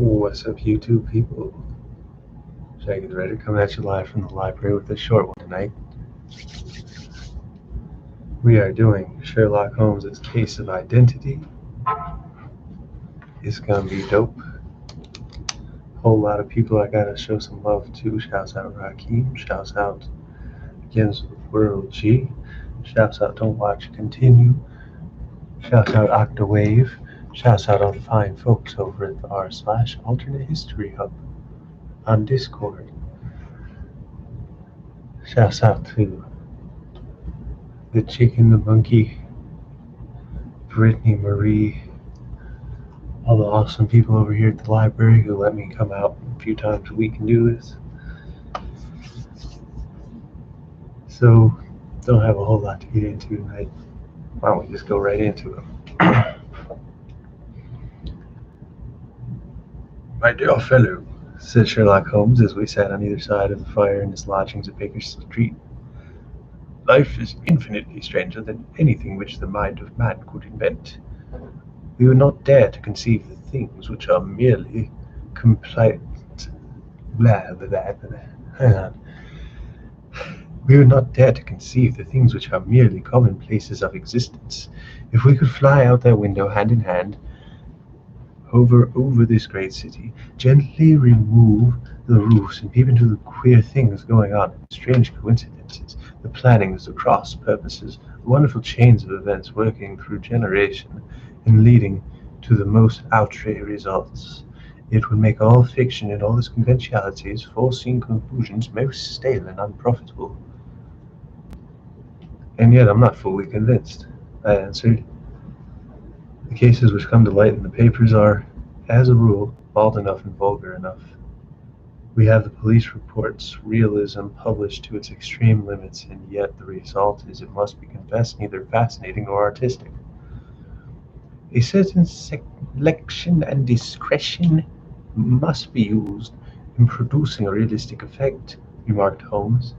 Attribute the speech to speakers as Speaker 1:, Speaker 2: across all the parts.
Speaker 1: What's up, YouTube people? Shaggy the Redder coming at you live from the library with a short one tonight. We are doing Sherlock Holmes' Case of Identity. It's gonna be dope. Whole lot of people I gotta show some love to. Shouts out Raheem. Shouts out Against the World G. Shouts out Don't Watch Continue. Shouts out Octawave. Shouts out all the fine folks over at the r/alternate history hub on Discord. Shouts out to the chicken, the monkey, Brittany Marie, all the awesome people over here at the library who let me come out a few times a week and do this. So, don't have a whole lot to get into tonight. Why don't we just go right into it? My dear fellow, said Sherlock Holmes as we sat on either side of the fire in his lodgings at Baker Street, life is infinitely stranger than anything which the mind of man could invent. We would not dare to conceive the things which are merely We would not dare to conceive the things which are merely commonplaces of existence, if we could fly out their window hand in hand over this great city, gently remove the roofs and peep into the queer things going on, the strange coincidences, the plannings, the cross purposes, the wonderful chains of events working through generation and leading to the most outre results. It would make all fiction and all its conventionalities, foreseen conclusions, most stale and unprofitable. And yet I'm not fully convinced, I answered. The cases which come to light in the papers are, as a rule, bald enough and vulgar enough. We have the police reports, realism published to its extreme limits, and yet the result is, it must be confessed, neither fascinating nor artistic. A certain selection and discretion must be used in producing a realistic effect, remarked Holmes.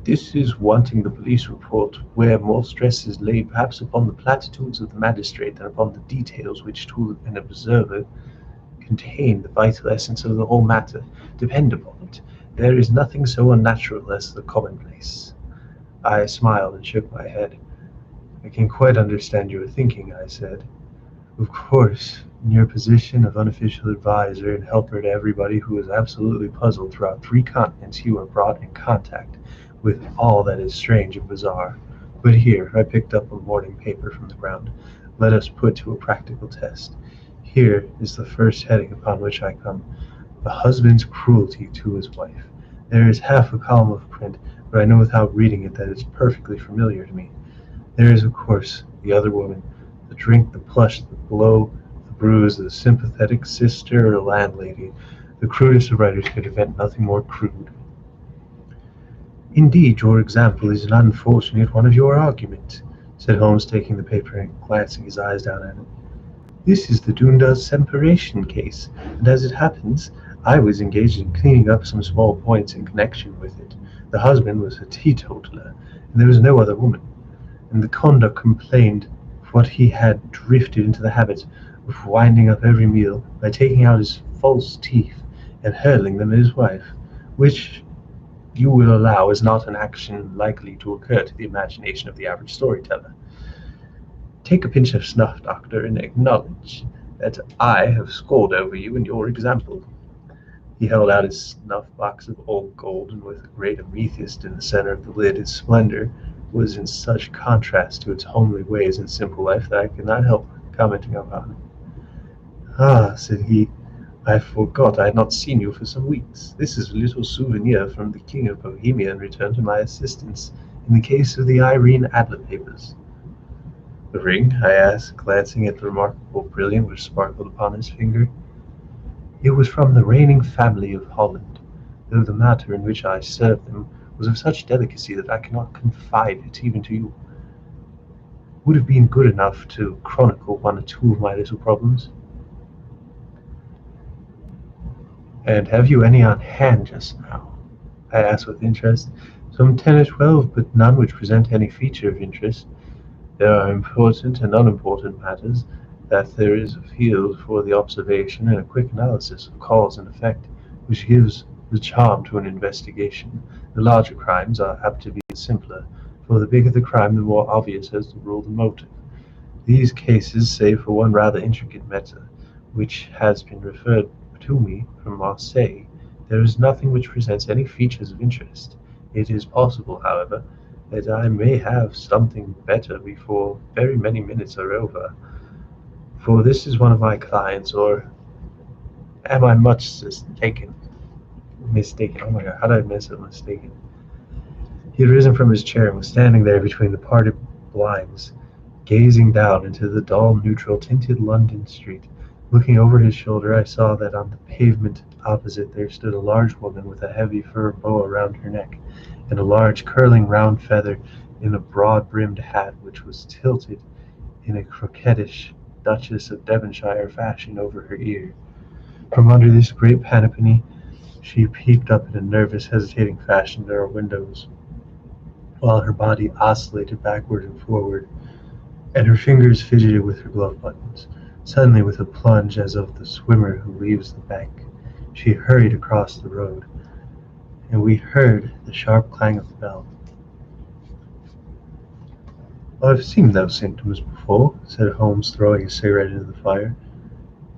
Speaker 1: This is wanting the police report, where more stress is laid perhaps upon the platitudes of the magistrate than upon the details which to an observer contain the vital essence of the whole matter. Depend upon it, there is nothing so unnatural as the commonplace. I smiled and shook my head. I can quite understand your thinking, I said. Of course, in your position of unofficial advisor and helper to everybody who is absolutely puzzled throughout 3 continents, you are brought in contact with all that is strange and bizarre. But here, I picked up a morning paper from the ground. Let us put to a practical test. Here is the first heading upon which I come. The husband's cruelty to his wife. There is half a column of print, but I know without reading it that it's perfectly familiar to me. There is, of course, the other woman, the drink, the plush, the blow, the bruise, the sympathetic sister or landlady. The crudest of writers could invent nothing more crude. Indeed, your example is an unfortunate one of your argument, said Holmes, taking the paper and glancing his eyes down at it. This is the Dundas separation case, and as it happens, I was engaged in cleaning up some small points in connection with it. The husband was a teetotaler, and there was no other woman, and the conduct complained of what he had drifted into the habit of winding up every meal by taking out his false teeth and hurling them at his wife, which you will allow is not an action likely to occur to the imagination of the average storyteller. Take a pinch of snuff, doctor, and acknowledge that I have scored over you in your example. He held out his snuff box of old gold, and with a great amethyst in the center of the lid, its splendor was in such contrast to its homely ways and simple life that I could not help commenting upon it. Ah, said he, I forgot I had not seen you for some weeks. This is a little souvenir from the King of Bohemia in return to my assistance in the case of the Irene Adler papers. The ring? I asked, glancing at the remarkable brilliant which sparkled upon his finger. It was from the reigning family of Holland, though the matter in which I served them was of such delicacy that I cannot confide it even to you. Would have been good enough to chronicle 1 or 2 of my little problems. And have you any on hand just now? I asked with interest. Some 10 or 12, but none which present any feature of interest. There are important and unimportant matters, that there is a field for the observation and a quick analysis of cause and effect, which gives the charm to an investigation. The larger crimes are apt to be the simpler, for the bigger the crime, the more obvious as the rule the motive. These cases, save for one rather intricate matter, which has been referred to me from Marseille, there is nothing which presents any features of interest. It is possible, however, that I may have something better before very many minutes are over, for this is one of my clients, or am I much mistaken? Oh my god, how did I miss it? Mistaken. He had risen from his chair and was standing there between the parted blinds, gazing down into the dull, neutral tinted London street. Looking over his shoulder, I saw that on the pavement opposite there stood a large woman with a heavy fur boa around her neck, and a large curling round feather in a broad-brimmed hat which was tilted in a coquettish Duchess of Devonshire fashion over her ear. From under this great panoply she peeped up in a nervous, hesitating fashion at our windows, while her body oscillated backward and forward, and her fingers fidgeted with her glove buttons. Suddenly, with a plunge as of the swimmer who leaves the bank, she hurried across the road, and we heard the sharp clang of the bell. "I've seen those symptoms before," said Holmes, throwing a cigarette into the fire.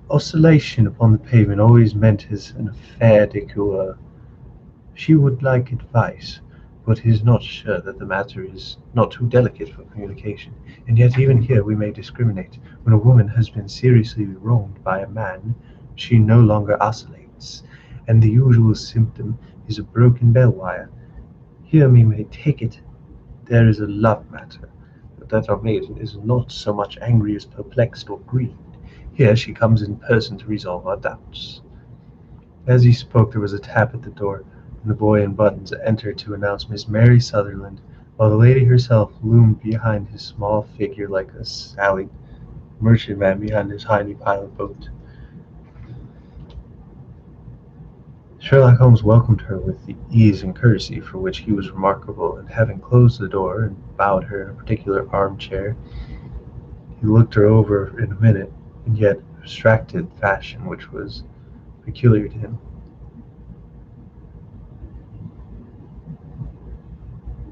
Speaker 1: "Oscillation upon the pavement always meant as an affaire de coeur. She would like advice, but is not sure that the matter is not too delicate for communication. And yet even here we may discriminate. When a woman has been seriously wronged by a man, she no longer oscillates, and the usual symptom is a broken bell wire. Here we may take it there is a love matter, but that our maiden is not so much angry as perplexed or grieved. Here she comes in person to resolve our doubts." As he spoke there was a tap at the door, and the boy in buttons entered to announce Miss Mary Sutherland, while the lady herself loomed behind his small figure like a sallied merchantman behind his tiny pilot boat. Sherlock Holmes welcomed her with the ease and courtesy for which he was remarkable, and having closed the door and bowed her in a particular armchair, he looked her over in a minute, in yet abstracted fashion which was peculiar to him.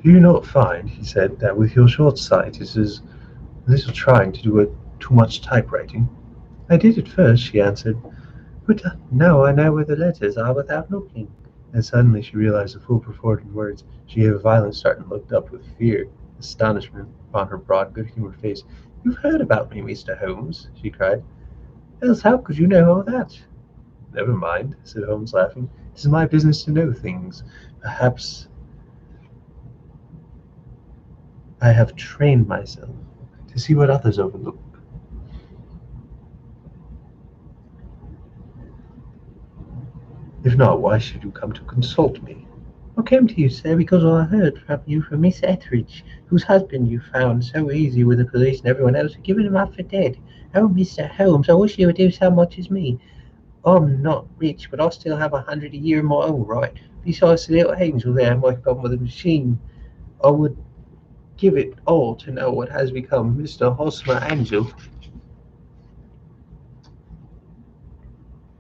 Speaker 1: "Do you not find," he said, "that with your short sight it is a little trying to do too much typewriting?" "I did at first," she answered, "but now I know where the letters are without looking." And suddenly she realized the full purport of the words. She gave a violent start and looked up with fear, astonishment upon her broad, good-humored face. "You've heard about me, Mr. Holmes?" she cried. "Else how could you know all that?" "Never mind," said Holmes, laughing. "It is my business to know things. Perhaps I have trained myself to see what others overlook." "If not, why should you come to consult me?" "I came to you, sir, because I heard from you from Miss Etheridge, whose husband you found so easy with the police and everyone else for giving him up for dead. Oh, Mr. Holmes, I wish you would do so much as me. I'm not rich, but I still have 100 a year in my own right. Besides the little angel there, my godmother machine, I would give it all to know what has become Mr. Hosmer Angel."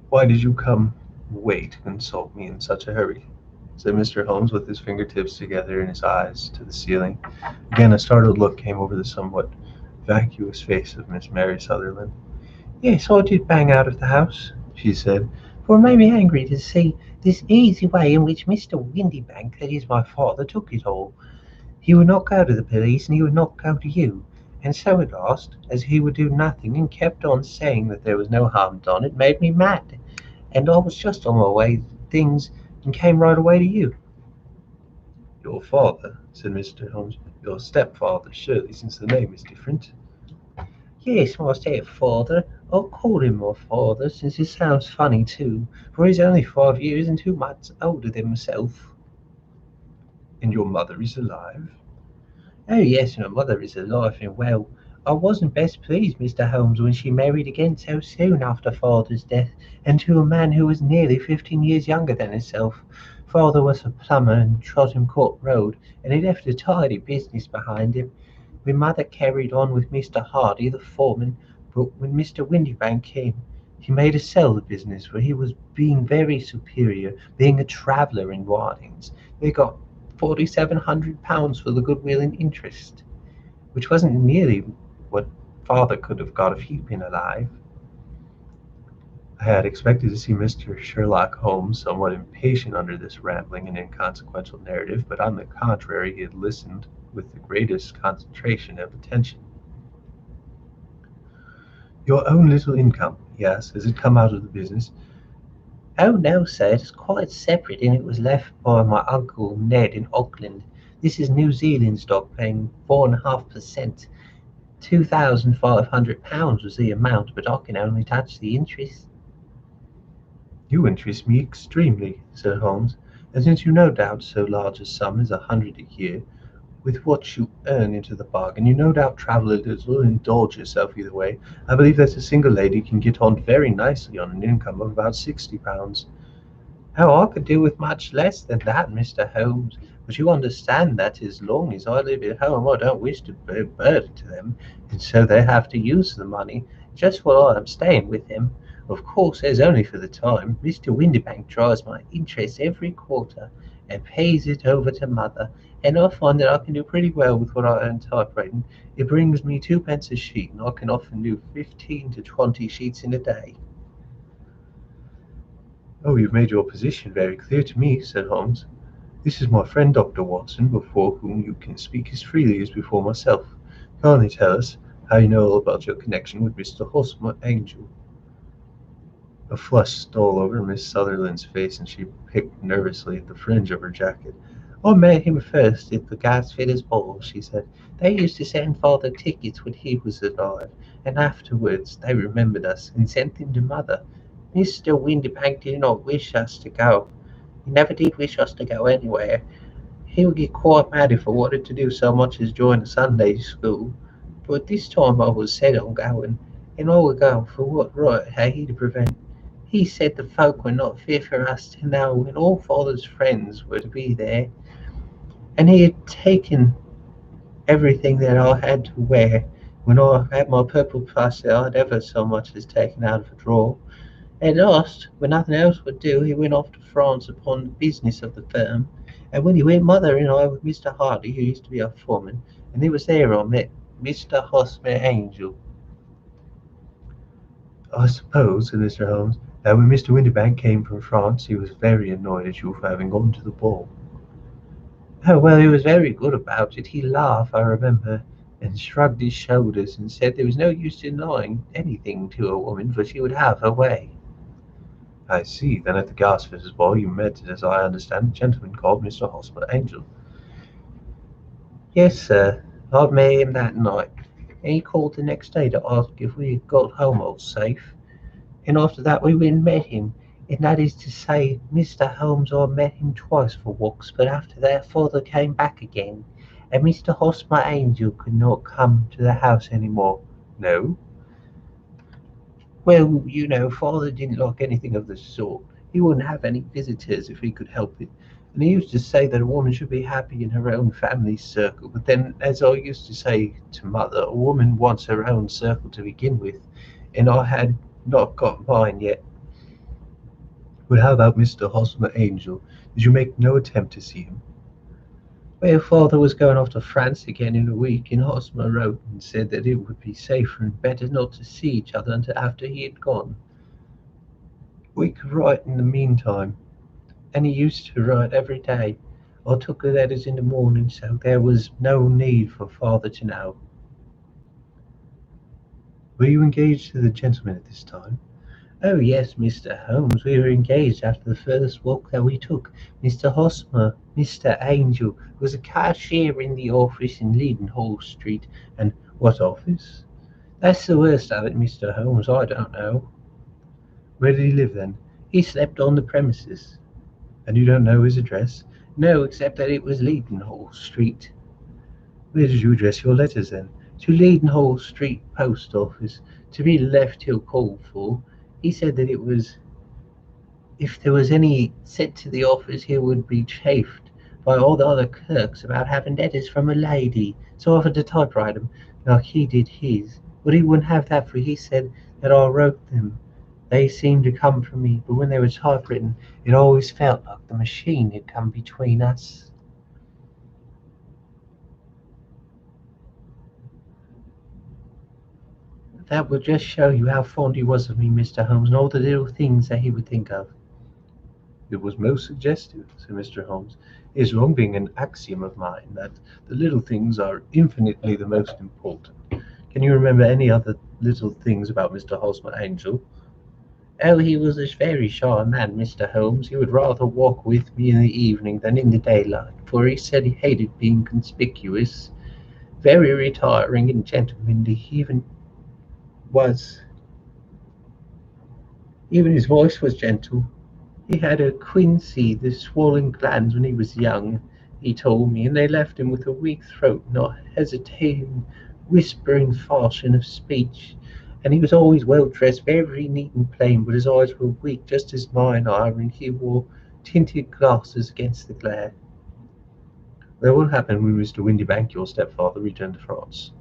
Speaker 1: "Why did you come away to consult me in such a hurry?" said Mr. Holmes, with his fingertips together and his eyes to the ceiling. Again a startled look came over the somewhat vacuous face of Miss Mary Sutherland. "Yes, I did bang out of the house," she said, "for it made me angry to see this easy way in which Mr. Windybank, that is my father, took it all. He would not go to the police, and he would not go to you. And so at last, as he would do nothing, and kept on saying that there was no harm done, it made me mad. And I was just on my way to things, and came right away to you." "Your father," said Mr. Holmes. "Your stepfather, surely, since the name is different." "Yes, my stepfather. I'll call him my father, since it sounds funny too, for he's only 5 years and 2 months older than myself." "And your mother is alive?"
Speaker 2: "Oh yes, my mother is alive and well. I wasn't best pleased, Mr. Holmes, when she married again so soon after father's death, and to a man who was nearly 15 years younger than herself. Father was a plumber in Tottenham Court Road, and he left a tidy business behind him. My mother carried on with Mr. Hardy, the foreman, But when Mr. Windybank came, he made us sell the business, for he was being very superior, being a traveller in wines. They got £4,700 for the goodwill and interest, which wasn't nearly what father could have got if he'd been alive.
Speaker 1: I had expected to see Mr. Sherlock Holmes somewhat impatient under this rambling and inconsequential narrative, but on the contrary he had listened with the greatest concentration of attention. "Your own little income," he asked, "has it come out of the business?"
Speaker 2: Oh no, sir, it is quite separate, and it was left by my uncle Ned in Auckland. This is New Zealand stock, paying 4.5%. £2,500 was the amount, but I can only touch the interest.
Speaker 1: "You interest me extremely," said Holmes, "and since you no doubt so large a sum as 100 a year, with what you earn into the bargain, you no doubt travel a little and indulge yourself either way. I believe that a single lady can get on very nicely on an income of about £60.
Speaker 2: Oh, I could do with much less than that, Mr. Holmes, but you understand that as long as I live at home, I don't wish to be a burden to them, and so they have to use the money just while I am staying with them. Of course, there's only for the time. Mr. Windybank draws my interest every quarter and pays it over to mother, and I find that I can do pretty well with what I earn typewriting. It brings me twopence a sheet, and I can often do 15 to 20 sheets in a day.
Speaker 1: "Oh, you've made your position very clear to me," said Holmes. "This is my friend Dr. Watson, before whom you can speak as freely as before myself. Kindly tell us how you know all about your connection with Mr. Hosmer Angel." A flush stole over Miss Sutherland's face, and she picked nervously at the fringe of her jacket.
Speaker 2: "I met him first at the gasfitters' ball," she said. "They used to send father tickets when he was alive, and afterwards they remembered us and sent them to mother. Mr. Windybank did not wish us to go. He never did wish us to go anywhere. He would get quite mad if I wanted to do so much as join a Sunday school. But this time I was set on going, and I would go for what right had he to prevent. He said the folk were not fit for us to know, and all father's friends were to be there, and he had taken everything that I had to wear. When I had my purple plaster, I'd ever so much as taken out of a drawer. At last, when nothing else would do, he went off to France upon the business of the firm, and when he went, mother and I with Mr. Hardy, who used to be our foreman, and it was there I met Mr. Hosmer Angel.
Speaker 1: "I suppose," said Mr. Holmes, "that when Mr. Windybank came from France he was very annoyed at you for having gone to the ball."
Speaker 2: Oh, well, he was very good about it. He laughed, I remember, and shrugged his shoulders and said there was no use in lying anything to a woman, for she would have her way.
Speaker 1: "I see. Then at the Gasfitters' ball you met, as I understand, a gentleman called Mr. Hosmer Angel."
Speaker 2: Yes, sir, I met him that night, and he called the next day to ask if we had got home all safe. And after that we went and met him, and that is to say, Mr. Holmes, I met him twice for walks, but after that father came back again, and Mr. Hosmer Angel could not come to the house any more.
Speaker 1: "No?"
Speaker 2: Well, you know, father didn't like anything of the sort. He wouldn't have any visitors if he could help it. And he used to say that a woman should be happy in her own family circle. But then, as I used to say to mother, a woman wants her own circle to begin with, and I had not got mine yet.
Speaker 1: "But how about Mr. Hosmer Angel? Did you make no attempt to see him?"
Speaker 2: Well, father was going off to France again in a week, and Hosmer wrote and said that it would be safer and better not to see each other until after he had gone.
Speaker 1: "We could write in the meantime."
Speaker 2: And he used to write every day. I took the letters in the morning, so there was no need for father to know.
Speaker 1: "Were you engaged to the gentleman at this time?"
Speaker 2: Oh yes, Mr. Holmes, we were engaged after the first walk that we took. Mr. Hosmer, Mr. Angel, was a cashier in the office in Leadenhall Street, and
Speaker 1: "What office?"
Speaker 2: that's the worst of it, Mr. Holmes, I don't know.
Speaker 1: "Where did he live then?"
Speaker 2: He slept on the premises.
Speaker 1: "And you don't know his address?"
Speaker 2: No, except that it was Leadenhall Street.
Speaker 1: "Where did you address your letters then?"
Speaker 2: To Leadenhall Street Post Office, to be left till called for. He said that it was if there was any sent to the office he would be chaffed by all the other clerks about having letters from a lady, so offered to typewrite 'em like he did his. But he wouldn't have that, for he said that I wrote them. They seemed to come from me, but when they were typewritten, it always felt like the machine had come between us. That would just show you how fond he was of me, Mr. Holmes, and all the little things that he would think of.
Speaker 1: It was most suggestive, said Mr. Holmes. It is wrong being an axiom of mine that the little things are infinitely the most important. Can you remember any other little things about Mr. Hosmer Angel?
Speaker 2: Oh, he was a very shy man, Mr. Holmes. He would rather walk with me in the evening than in the daylight, for he said he hated being conspicuous. Very retiring and gentlemanly he was. Even his voice was gentle. He had a quinsy, the swollen glands when he was young, he told me, and they left him with a weak throat, not hesitating, whispering fashion of speech. And he was always well dressed, very neat and plain, but his eyes were weak, just as mine are, and he wore tinted glasses against the glare.
Speaker 1: Well, what happened when Mr. Windybank, your stepfather, returned to France?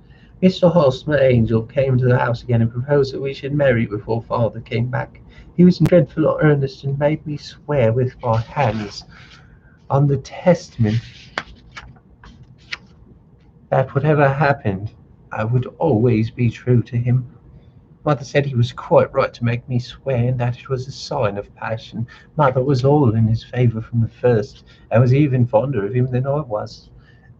Speaker 2: Mr. Hosmer Angel came to the house again and proposed that we should marry before father came back. He was in dreadful earnest and made me swear with my hands on the testament that whatever happened, I would always be true to him. Mother said he was quite right to make me swear, and that it was a sign of passion. Mother was all in his favour from the first, and was even fonder of him than I was.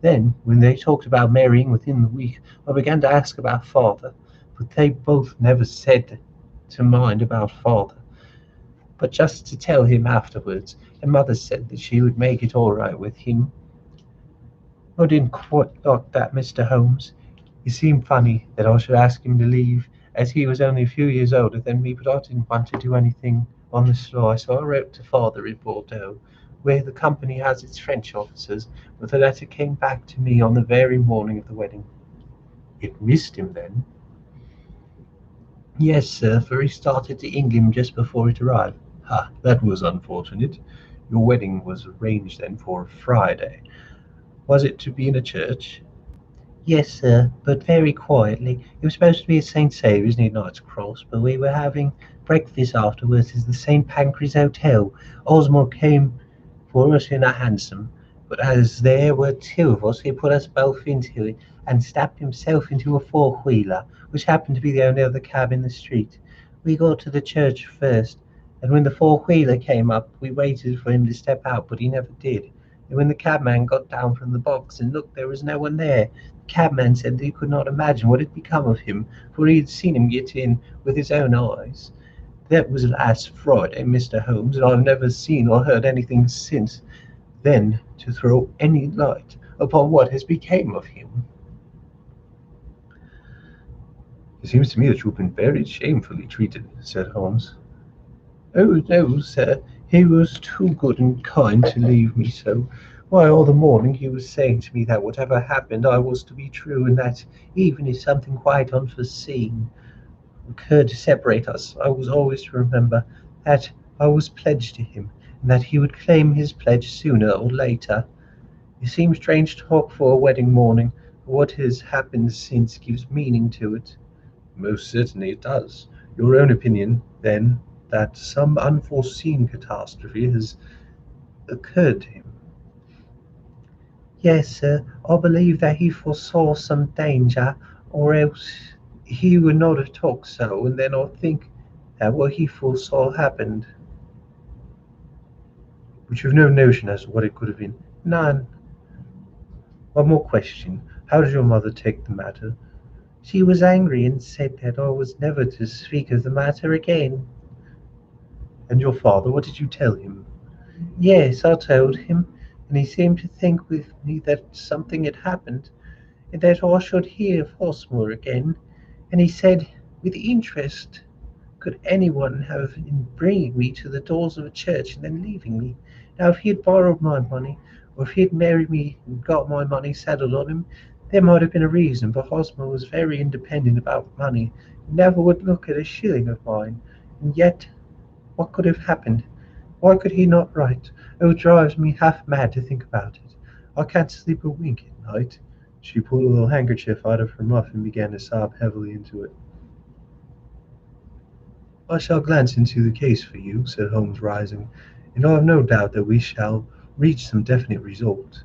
Speaker 2: Then, when they talked about marrying within the week, I began to ask about father, but they both never said to mind about father, but just to tell him afterwards, and mother said that she would make it all right with him. I didn't quite like that, Mr. Holmes. It seemed funny that I should ask him to leave, as he was only a few years older than me, but I didn't want to do anything on the sly, so I wrote to father in Bordeaux, where the company has its French officers, but the letter came back to me on the very morning of the wedding.
Speaker 1: It missed him then?
Speaker 2: Yes, sir, for he started to England just before it arrived.
Speaker 1: Ha, that was unfortunate. Your wedding was arranged then for Friday. Was it to be in a church?
Speaker 2: Yes, sir, but very quietly. It was supposed to be at St. Saviour's near Knight's Cross, but we were having breakfast afterwards at the St. Pancras Hotel. Osmond came for us in a hansom, but as there were two of us, he put us both into it and stepped himself into a four-wheeler, which happened to be the only other cab in the street. We got to the church first, and when the four-wheeler came up, we waited for him to step out, but he never did. And when the cabman got down from the box and looked, there was no one there. The cabman said that he could not imagine what had become of him, for he had seen him get in with his own eyes. That was last Friday, Mr. Holmes, and I've never seen or heard anything since then to throw any light upon what has become of him.
Speaker 1: It seems to me that you have been very shamefully treated, said Holmes.
Speaker 2: Oh, no, sir, he was too good and kind to leave me so. Why, all the morning he was saying to me that whatever happened I was to be true, and that even if something quite unforeseen occurred to separate us, I was always to remember that I was pledged to him, and that he would claim his pledge sooner or later. It seems strange talk for a wedding morning, but what has happened since gives meaning to it.
Speaker 1: Most certainly it does. Your own opinion, then, that some unforeseen catastrophe has occurred to him?
Speaker 2: Yes, sir, I believe that he foresaw some danger, or else he would not have talked so, and then I think that what he foresaw happened.
Speaker 1: But you've no notion as to what it could have been.
Speaker 2: None.
Speaker 1: One more question. How did your mother take the matter?
Speaker 2: She was angry and said that I was never to speak of the matter again.
Speaker 1: And your father, what did you tell him?
Speaker 2: Yes, I told him, and he seemed to think with me that something had happened, and that I should hear of Hosmer again, and he said, with interest, could anyone have in bringing me to the doors of a church and then leaving me? Now, if he had borrowed my money, or if he had married me and got my money settled on him, there might have been a reason, but Hosmer was very independent about money, and never would look at a shilling of mine, and yet what could have happened? Why could he not write? Oh, it drives me half mad to think about it. I can't sleep a wink at night.
Speaker 1: She pulled a little handkerchief out of her muff and began to sob heavily into it. "I shall glance into the case for you," said Holmes, rising, "and I have no doubt that we shall reach some definite result.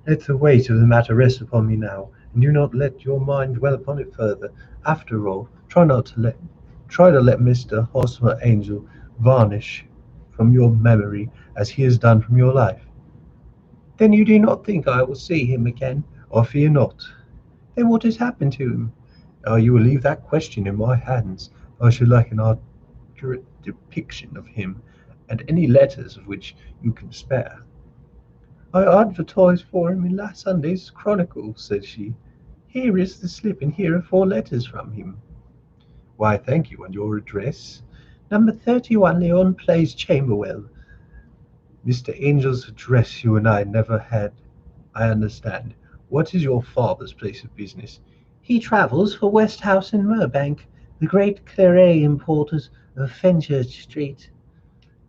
Speaker 1: Let the weight of the matter rest upon me now, and do not let your mind dwell upon it further. After all, try to let Mr. Hosmer Angel vanish from your memory as he has done from your life."
Speaker 2: Then you do not think I will see him again?
Speaker 1: "I fear not.
Speaker 2: Then what has happened to him?
Speaker 1: You will leave that question in my hands. I should like an accurate depiction of him, and any letters of which you can spare."
Speaker 2: I advertised for him in last Sunday's Chronicle," said she. "Here is the slip, and here are 4 letters from him."
Speaker 1: "Why, thank you. And your address?"
Speaker 2: Number 31 Leon Place, Chamberwell.
Speaker 1: "Mr. Angel's address you and I never had. I understand. What is your father's place of business?"
Speaker 2: He travels for Westhouse and Mirbank, the great claret importers of Fenchurch Street.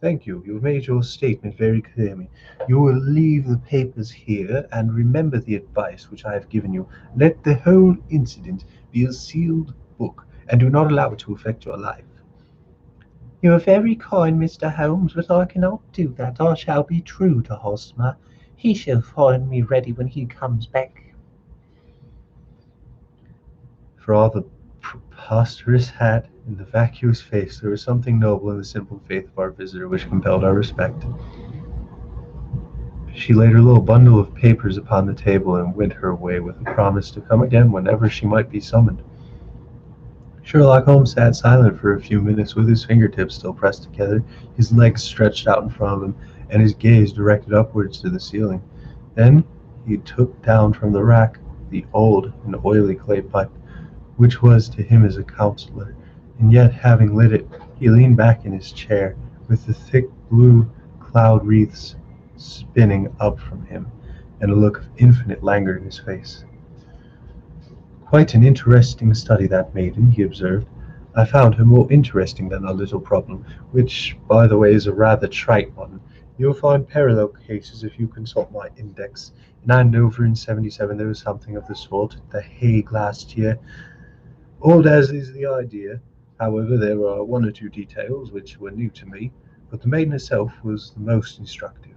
Speaker 1: "Thank you. You have made your statement very clearly. You will leave the papers here, and remember the advice which I have given you. Let the whole incident be a sealed book, and do not allow it to affect your life."
Speaker 2: You are very kind, Mr. Holmes, but I cannot do that. I shall be true to Hosmer. He shall find me ready when he comes back.
Speaker 1: For all the preposterous hat and the vacuous face, there was something noble in the simple faith of our visitor which compelled our respect. She laid her little bundle of papers upon the table and went her way with a promise to come again whenever she might be summoned. Sherlock Holmes sat silent for a few minutes with his fingertips still pressed together, his legs stretched out in front of him, and his gaze directed upwards to the ceiling. Then he took down from the rack the old and oily clay pipe, which was to him as a counsellor, and yet, having lit it, he leaned back in his chair, with the thick blue cloud wreaths spinning up from him, and a look of infinite languor in his face. "Quite an interesting study, that maiden," he observed. "I found her more interesting than our little problem, which, by the way, is a rather trite one. You'll find parallel cases if you consult my index. In Andover in '77 there was something of the sort. At the Hague last year. Old as is the idea, however, there are 1 or 2 details which were new to me, but the maiden herself was the most instructive.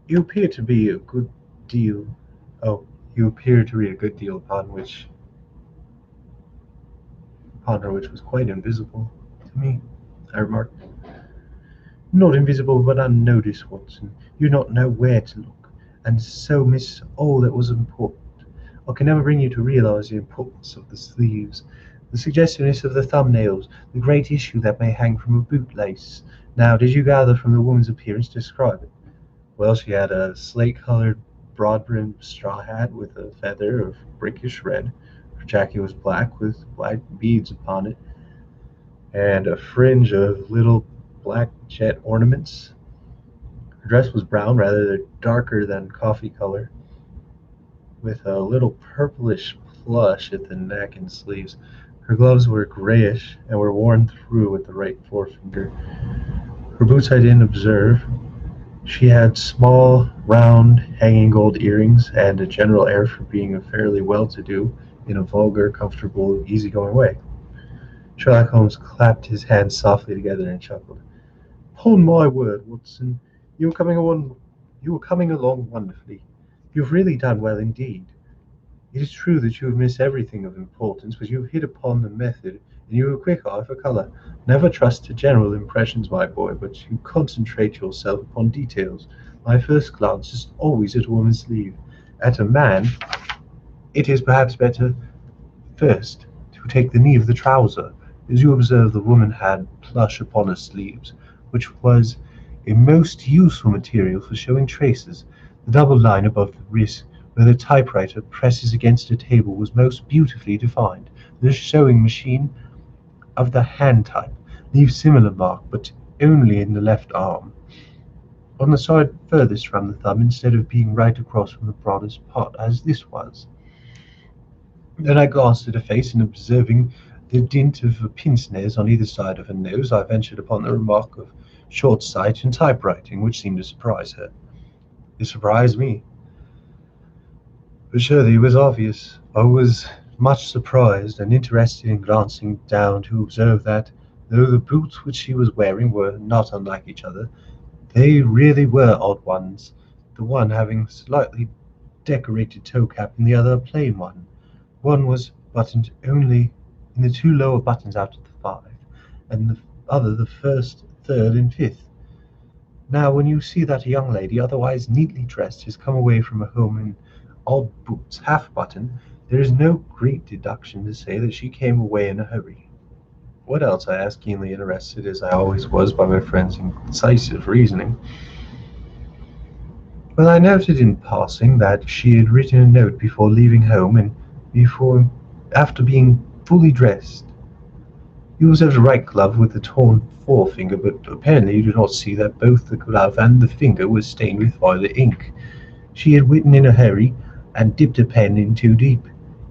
Speaker 1: You appear to be a good deal. Oh, you appear to read a good deal upon her which was quite invisible to me," I remarked. "Not invisible, but unnoticed, Watson. You do not know where to look, and so miss all that was important. I can never bring you to realize the importance of the sleeves, the suggestiveness of the thumbnails, the great issue that may hang from a bootlace. Now, did you gather from the woman's appearance to describe it?" "Well, she had a slate-colored, broad-brimmed straw hat with a feather of brickish red. Her jacket was black, with black beads upon it, and a fringe of little black jet ornaments. Her dress was brown, rather darker than coffee color, with a little purplish plush at the neck and sleeves. Her gloves were grayish, and were worn through at the right forefinger. Her boots I didn't observe. She had small, round, hanging gold earrings, and a general air for being fairly well-to-do, in a vulgar, comfortable, easy-going way." Sherlock Holmes clapped his hands softly together and chuckled. "'Pon my word, Watson, you are coming along wonderfully. You have really done well indeed. It is true that you have missed everything of importance, but you have hit upon the method, and you have a quick eye for colour. Never trust to general impressions, my boy, but you concentrate yourself upon details. My first glance is always at a woman's sleeve. At a man, it is perhaps better first to take the knee of the trouser. As you observe, the woman had plush upon her sleeves, which was a most useful material for showing traces. The double line above the wrist, where the typewriter presses against a table, was most beautifully defined. The sewing machine of the hand type leaves similar mark, but only in the left arm, on the side furthest from the thumb, instead of being right across from the broadest part, as this was. Then I glanced at her face, and observing the dint of pince nez on either side of her nose, I ventured upon the remark of short sight and typewriting, which seemed to surprise her. It surprised me. But surely it was obvious. I was much surprised and interested in glancing down to observe that, though the boots which she was wearing were not unlike each other, they really were odd ones, the one having slightly decorated toe cap and the other a plain one. One was buttoned only in the two lower buttons out of the five, and the other the first, third, and fifth. Now, when you see that a young lady, otherwise neatly dressed, has come away from a home in odd boots, half buttoned, there is no great deduction to say that she came away in a hurry. What else? I asked, keenly interested, as I always was by my friend's incisive reasoning. Well, I noted in passing that she had written a note before leaving home and before after being fully dressed. You observe the right glove with the torn forefinger, but apparently you do not see that both the glove and the finger was stained with violet ink. She had written in a hurry, and dipped a pen in too deep.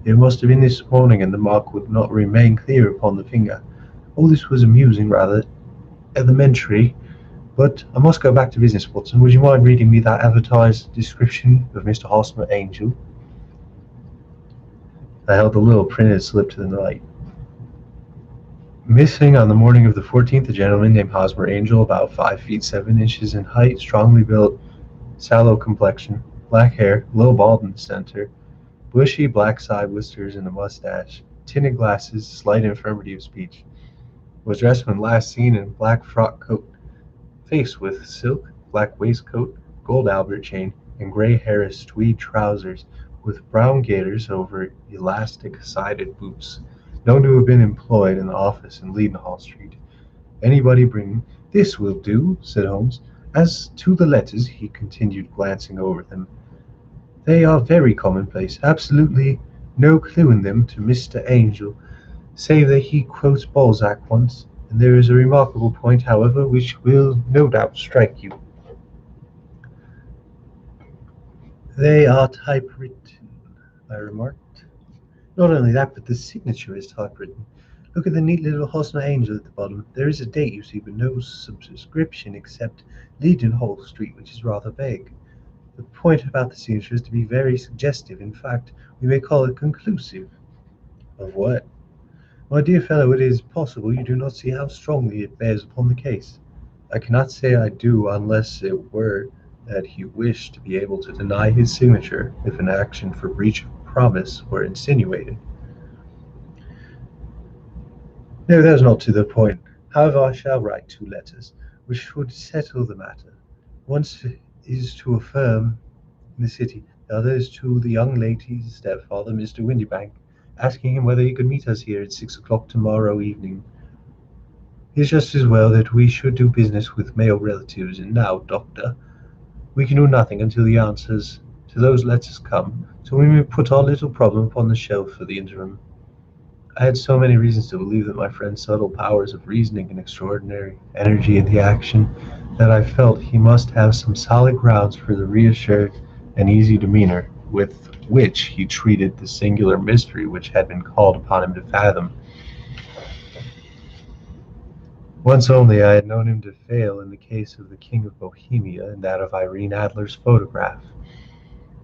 Speaker 1: It must have been this morning, and the mark would not remain clear upon the finger. All this was amusing, rather elementary, but I must go back to business, Watson. Would you mind reading me that advertised description of Mr. Hosmer Angel? I held the little printed slip to the light. Missing on the morning of the 14th, a gentleman named Hosmer Angel, about 5 feet 7 inches in height, strongly built, sallow complexion, black hair, a little bald in the center, bushy black side whiskers and a mustache, tinted glasses, slight infirmity of speech. Was dressed when last seen in a black frock coat, faced with silk, black waistcoat, gold Albert chain, and gray Harris tweed trousers, with brown gaiters over elastic-sided boots, known to have been employed in the office in Leadenhall Street. Anybody bring this will do, said Holmes. As to the letters, he continued, glancing over them, they are very commonplace, absolutely no clue in them to Mr. Angel, save that he quotes Balzac once, and there is a remarkable point, however, which will no doubt strike you. They are typewritten, I remarked. Not only that, but the signature is typewritten. Look at the neat little Hosmer Angel at the bottom. There is a date, you see, but no subscription except Leadenhall Street, which is rather vague. The point about the signature is to be very suggestive. In fact, we may call it conclusive. Of what? My dear fellow, it is possible you do not see how strongly it bears upon the case. I cannot say I do, unless it were that he wished to be able to deny his signature if an action for breach of promise were insinuated. No, that is not to the point. However, I shall write 2 letters, which would settle the matter. One is to a firm in the city, the other is to the young lady's stepfather, Mr. Windybank, asking him whether he could meet us here at 6 o'clock tomorrow evening. It is just as well that we should do business with male relatives, and now, Doctor, we can do nothing until the answers to those letters come, so we may put our little problem upon the shelf for the interim. I had so many reasons to believe that my friend's subtle powers of reasoning and extraordinary energy in the action, that I felt he must have some solid grounds for the reassured and easy demeanor with which he treated the singular mystery which had been called upon him to fathom. Once only I had known him to fail in the case of the King of Bohemia and that of Irene Adler's photograph.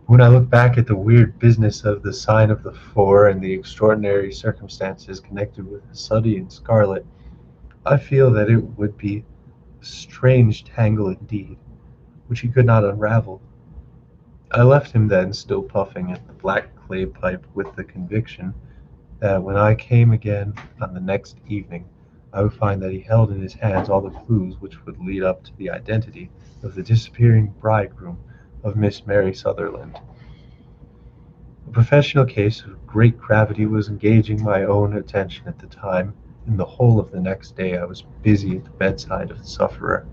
Speaker 1: When I look back at the weird business of the Sign of the Four and the extraordinary circumstances connected with Sooty and Scarlet, I feel that it would be a strange tangle indeed, which he could not unravel. I left him then, still puffing at the black clay pipe, with the conviction that when I came again on the next evening, I would find that he held in his hands all the clues which would lead up to the identity of the disappearing bridegroom of Miss Mary Sutherland. A professional case of great gravity was engaging my own attention at the time, and the whole of the next day I was busy at the bedside of the sufferer.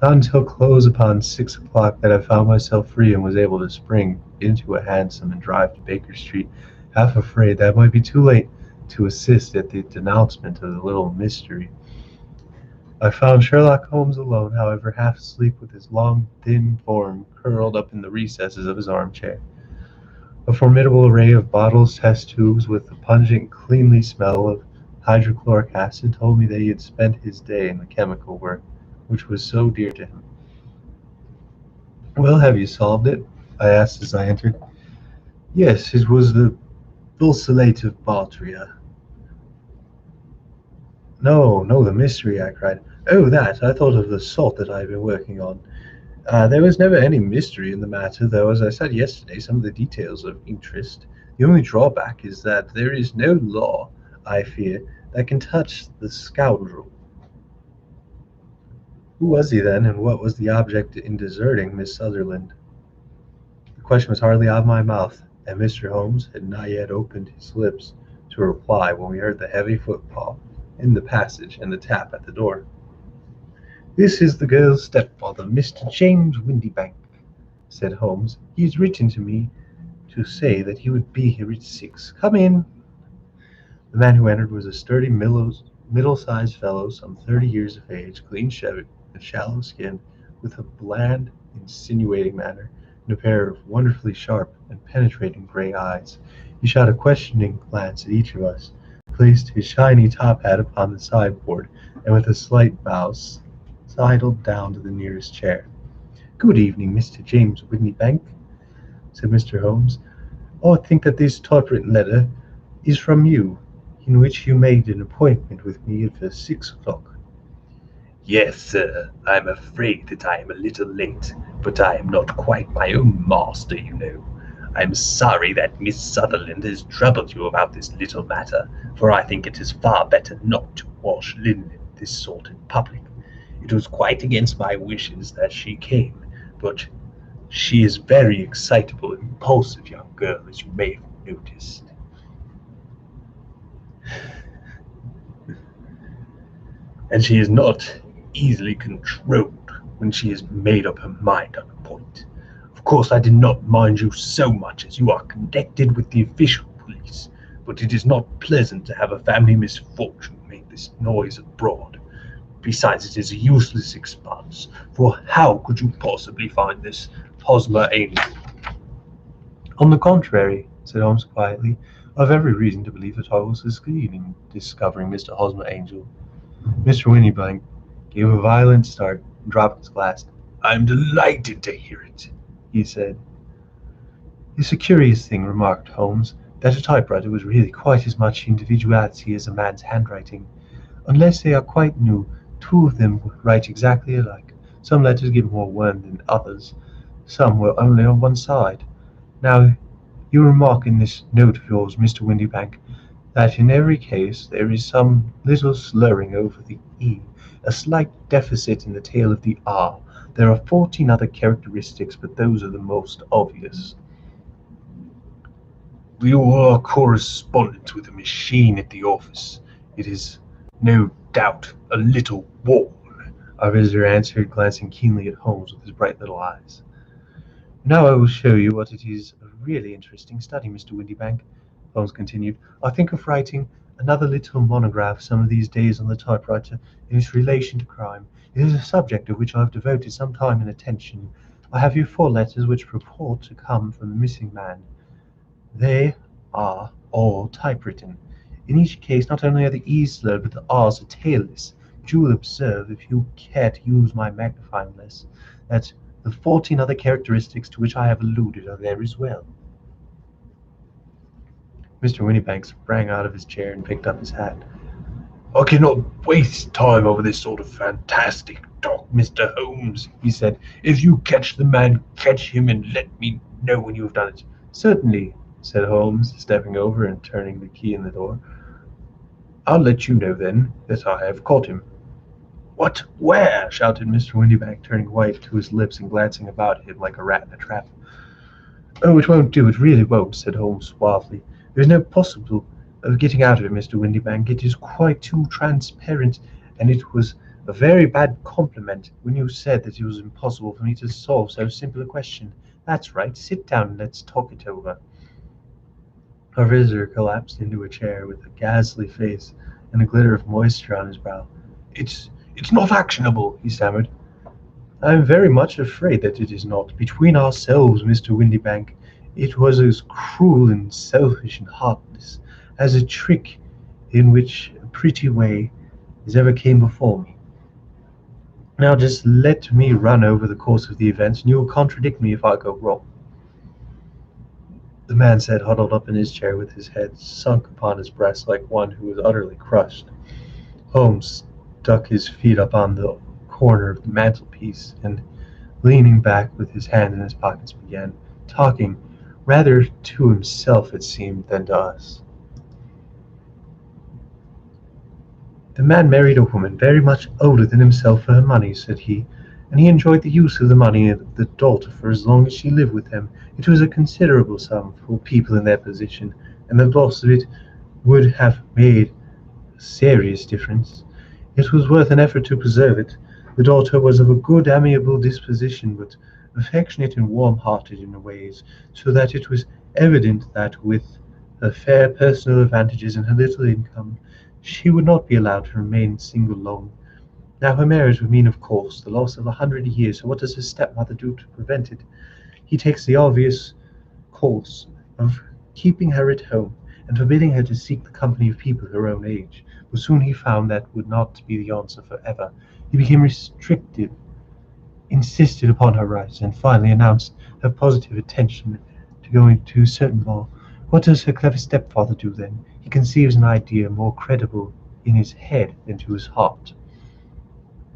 Speaker 1: Not until close upon 6 o'clock that I found myself free and was able to spring into a hansom and drive to Baker Street, half afraid that it might be too late to assist at the denouncement of the little mystery. I found Sherlock Holmes alone, however, half asleep, with his long, thin form curled up in the recesses of his armchair. A formidable array of bottles, test tubes, with the pungent, cleanly smell of hydrochloric acid, told me that he had spent his day in the chemical work which was so dear to him. "Well, have you solved it?" I asked as I entered. Yes, it was the Dulcellate of Bartria. No, no, the mystery, I cried. Oh, that! I thought of the salt that I had been working on. There was never any mystery in the matter, though, as I said yesterday, some of the details of interest. The only drawback is that there is no law, I fear, that can touch the scoundrel. Who was he then, and what was the object in deserting Miss Sutherland? The question was hardly out of my mouth, and Mr. Holmes had not yet opened his lips to reply when we heard the heavy footfall in the passage and the tap at the door. "This is the girl's stepfather, Mr. James Windybank," said Holmes. "He has written to me to say that he would be here at 6. Come in." The man who entered was a sturdy, middle-sized fellow, some 30 years of age, clean-shaven and sallow-skinned, with a bland, insinuating manner, and a pair of wonderfully sharp and penetrating gray eyes. He shot a questioning glance at each of us, placed his shiny top hat upon the sideboard, and with a slight bow sidled down to the nearest chair. "Good evening, Mr. James Windybank," said Mr. Holmes. "I think that this typewritten letter is from you, in which you made an appointment with me for 6 o'clock."
Speaker 3: Yes, sir, I'm afraid that I am a little late, but I am not quite my own master, you know. I'm sorry that Miss Sutherland has troubled you about this little matter, for I think it is far better not to wash linen of this sort in public. It was quite against my wishes that she came, but she is a very excitable, impulsive young girl, as you may have noticed. And she is not easily controlled when she has made up her mind on a point. Of course, I did not mind you so much as you are connected with the official police, but it is not pleasant to have a family misfortune make this noise abroad. Besides, it is a useless expense, for how could you possibly find this Hosmer Angel?
Speaker 1: "On the contrary," said Holmes quietly, "I have every reason to believe that I will succeed in discovering Mr. Hosmer Angel." Mr. Windybank gave a violent start and dropped his glass.
Speaker 3: I am delighted to hear it,
Speaker 1: He said. "It's a curious thing," remarked Holmes, "that a typewriter was really quite as much individuality as a man's handwriting. Unless they are quite new, two of them write exactly alike. Some letters give more warmth than others. Some were only on one side. Now, you remark in this note of yours, Mr. Windybank, that in every case there is some little slurring over the E, a slight deficit in the tail of the R. There are 14 other characteristics, but those are the most obvious."
Speaker 3: You are correspondent with a machine at the office. It is no doubt a little worn,
Speaker 1: Our visitor answered, glancing keenly at Holmes with his bright little eyes. "Now I will show you what it is a really interesting study, Mr. Windybank," Holmes continued. "I think of writing another little monograph some of these days on the typewriter in its relation to crime. It is a subject of which I have devoted some time and attention. I have here 4 letters which purport to come from the missing man. They are all typewritten. In each case not only are the E's slurred, but the R's are tailless. But you will observe, if you care to use my magnifying glass, that the 14 other characteristics to which I have alluded are there as well." Mr. Windybank sprang out of his chair and picked up his hat.
Speaker 3: I cannot waste time over this sort of fantastic talk, Mr. Holmes, he said. If you catch the man, catch him and let me know when you have done it.
Speaker 1: "Certainly," said Holmes, stepping over and turning the key in the door. "I'll let you know, then, that I have caught him."
Speaker 3: What? Where?
Speaker 1: shouted Mr. Windybank, turning white to his lips and glancing about him like a rat in a trap. "Oh, it won't do, it really won't," said Holmes suavely. "There is no possible of getting out of it, Mr. Windybank. It is quite too transparent, and it was a very bad compliment when you said that it was impossible for me to solve so simple a question. That's right. Sit down and let's talk it over." Our visitor collapsed into a chair with a ghastly face and a glitter of moisture on his brow.
Speaker 3: It's not actionable, he stammered.
Speaker 1: "I am very much afraid that it is not. Between ourselves, Mr. Windybank, it was as cruel and selfish and heartless as a trick in which a pretty way as ever came before me. Now just let me run over the course of the events, and you will contradict me if I go wrong." the man said, huddled up in his chair with his head sunk upon his breast like one who was utterly crushed. Holmes stuck his feet up on the corner of the mantelpiece and, leaning back with his hand in his pockets, began talking, rather to himself it seemed than to us. "The man married a woman very much older than himself for her money," said he, "and he enjoyed the use of the money of the daughter for as long as she lived with him. It was a considerable sum for people in their position, and the loss of it would have made a serious difference. It was worth an effort to preserve it. The daughter was of a good, amiable disposition, but affectionate and warm-hearted in her ways, so that it was evident that, with her fair personal advantages and her little income, she would not be allowed to remain single long. Now her marriage would mean, of course, the loss of 100 years, so what does her stepmother do to prevent it? He takes the obvious course of keeping her at home, and forbidding her to seek the company of people her own age. But soon he found that would not be the answer for ever. He became restrictive, insisted upon her rights, and finally announced her positive intention to going to a certain ball. What does her clever stepfather do then? He conceives an idea more credible in his head than to his heart.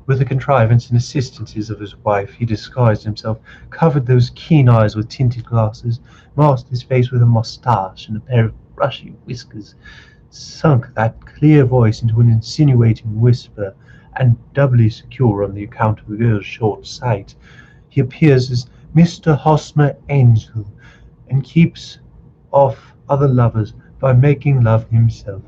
Speaker 1: With the contrivance and assistances of his wife, he disguised himself, covered those keen eyes with tinted glasses, masked his face with a moustache and a pair of brushy whiskers, sunk that clear voice into an insinuating whisper, and doubly secure on the account of the girl's short sight, he appears as Mr. Hosmer Angel, and keeps off other lovers by making love himself.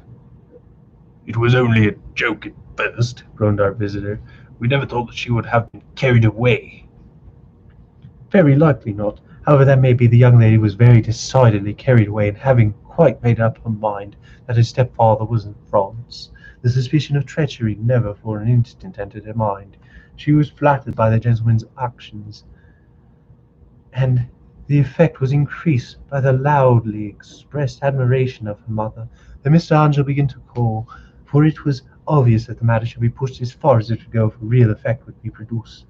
Speaker 3: It was only a joke at first, groaned our visitor. We never thought that she would have been carried away.
Speaker 1: Very likely not. However that may be, the young lady was very decidedly carried away, and having quite made up her mind that her stepfather was in France, the suspicion of treachery never for an instant entered her mind. She was flattered by the gentleman's actions, and the effect was increased by the loudly expressed admiration of her mother. Then Mr. Angel began to call, for it was obvious that the matter should be pushed as far as it could go if a real effect would be produced.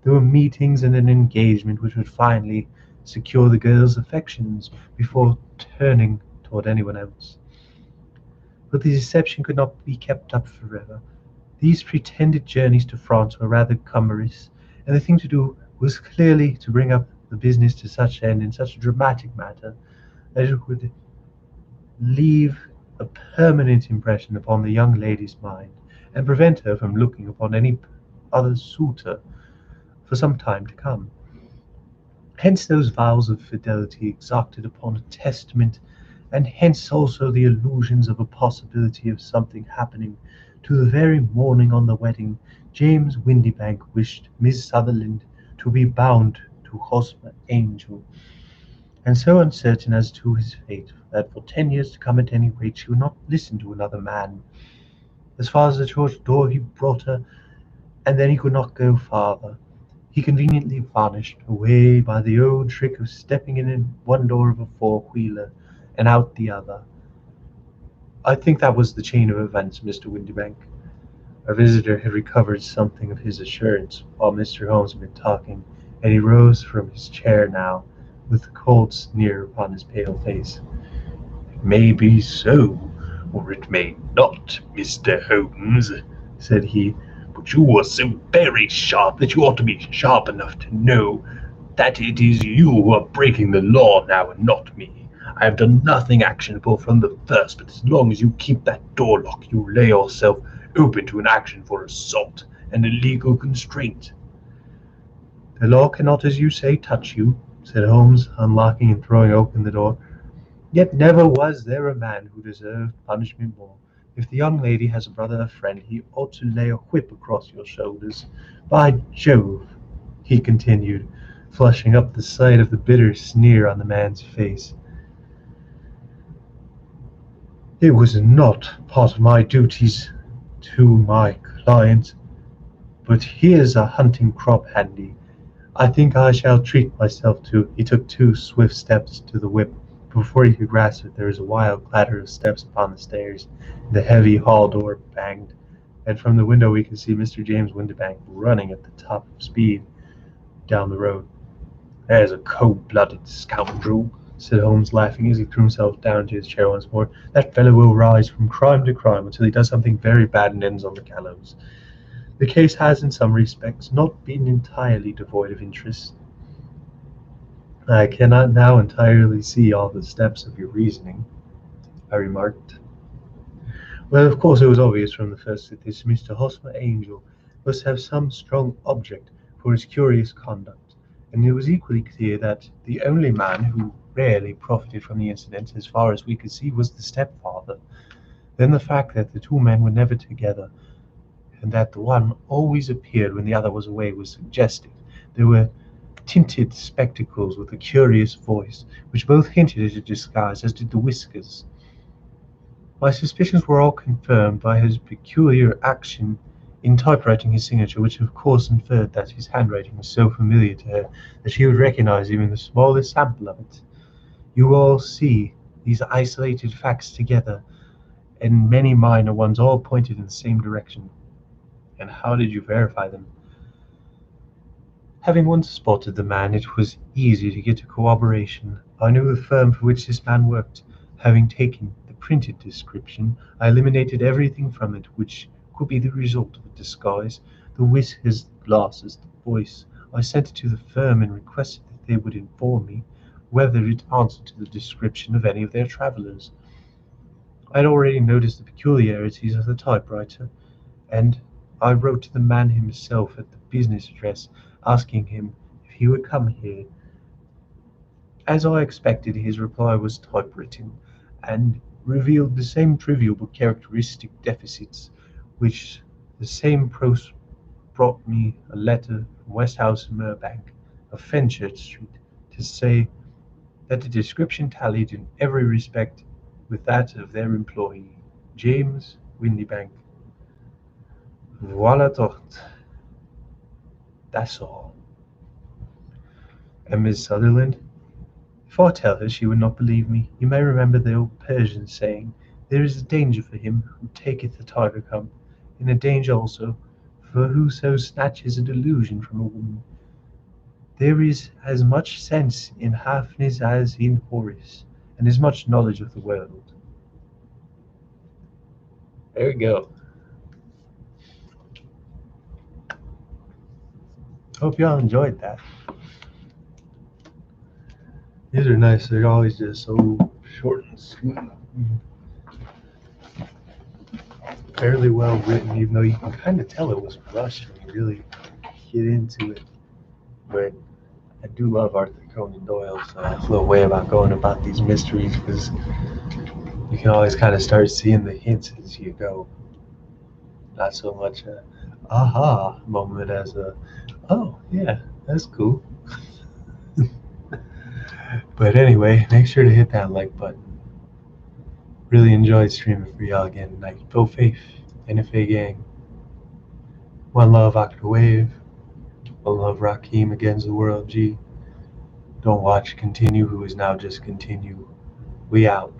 Speaker 1: There were meetings and an engagement which would finally secure the girl's affections before turning toward anyone else. But the deception could not be kept up forever. These pretended journeys to France were rather cumbrous, and the thing to do was clearly to bring up the business to such end in such a dramatic manner that it would leave a permanent impression upon the young lady's mind, and prevent her from looking upon any other suitor for some time to come. Hence those vows of fidelity exacted upon a testament, and hence also the illusions of a possibility of something happening. To the very morning on the wedding, James Windybank wished Miss Sutherland to be bound to Hosmer Angel, and so uncertain as to his fate, that for 10 years to come at any rate she would not listen to another man. As far as the church door he brought her, and then he could not go farther. He conveniently vanished, away by the old trick of stepping in at one door of a four-wheeler and out the other. I think that was the chain of events, Mr. Windybank." Our visitor had recovered something of his assurance while Mr. Holmes had been talking, and he rose from his chair now, with a cold sneer upon his pale face.
Speaker 3: "It may be so, or it may not, Mr. Holmes," said he, "but you are so very sharp that you ought to be sharp enough to know that it is you who are breaking the law now and not me. I have done nothing actionable from the first, but as long as you keep that door locked, you lay yourself open to an action for assault and illegal constraint."
Speaker 1: "The law cannot, as you say, touch you," said Holmes, unlocking and throwing open the door. "Yet never was there a man who deserved punishment more. If the young lady has a brother or friend, he ought to lay a whip across your shoulders. By Jove," he continued, flushing up the sight of the bitter sneer on the man's face, "it was not part of my duties to my client, but here's a hunting crop handy. I think I shall treat myself to." He took 2 swift steps to the whip. Before he could grasp it, there was a wild clatter of steps upon the stairs, and the heavy hall door banged, and from the window we could see Mr. James Windybank running at the top of speed down the road.
Speaker 3: "There's a cold-blooded scoundrel,"
Speaker 1: said Holmes, laughing as he threw himself down into his chair once more. "That fellow will rise from crime to crime until he does something very bad and ends on the gallows. The case has, in some respects, not been entirely devoid of interest. I cannot now entirely see all the steps of your reasoning," I remarked. "Well, of course it was obvious from the first that this Mr. Hosmer Angel must have some strong object for his curious conduct, and it was equally clear that the only man who really profited from the incident, as far as we could see, was the stepfather. Then the fact that the two men were never together, and that the one always appeared when the other was away, was suggestive. There were tinted spectacles with a curious voice, which both hinted at a disguise, as did the whiskers. My suspicions were all confirmed by his peculiar action in typewriting his signature, which of course inferred that his handwriting was so familiar to her that she would recognize even the smallest sample of it. You all see these isolated facts together, and many minor ones, all pointed in the same direction." "And how did you verify them?" "Having once spotted the man, it was easy to get a corroboration. I knew the firm for which this man worked. Having taken the printed description, I eliminated everything from it which could be the result of a disguise. The whiskers, the glasses, the voice. I sent it to the firm and requested that they would inform me whether it answered to the description of any of their travellers. I had already noticed the peculiarities of the typewriter, and I wrote to the man himself at the business address, asking him if he would come here. As I expected, his reply was typewritten, and revealed the same trivial but characteristic deficits, which the same post brought me a letter from Westhouse and Mirbank, of Fenchurch Street, to say that the description tallied in every respect with that of their employee, James Windybank. Voilà tout. That's all." "And Miss Sutherland?" "If I tell her, she would not believe me. You may remember the old Persian saying, 'There is a danger for him who taketh a tiger cub, and a danger also for whoso snatches a delusion from a woman.' There is as much sense in Hafnis as in Horace, and as much knowledge of the world." There we go. Hope y'all enjoyed that. These are nice. They're always just so short and sweet. Fairly well written, even though you can kind of tell it was rushed when you really get into it. But I do love Arthur Conan Doyle, so I feel a way about going about these mysteries because you can always kind of start seeing the hints as you go. Not so much a aha moment as a, oh yeah, that's cool. But anyway, make sure to hit that like button. Really enjoyed streaming for y'all again tonight. Go Faith, NFA gang. One love, Octawave. One love, Rakim against the world, G. Don't watch Continue, who is now just Continue. We out.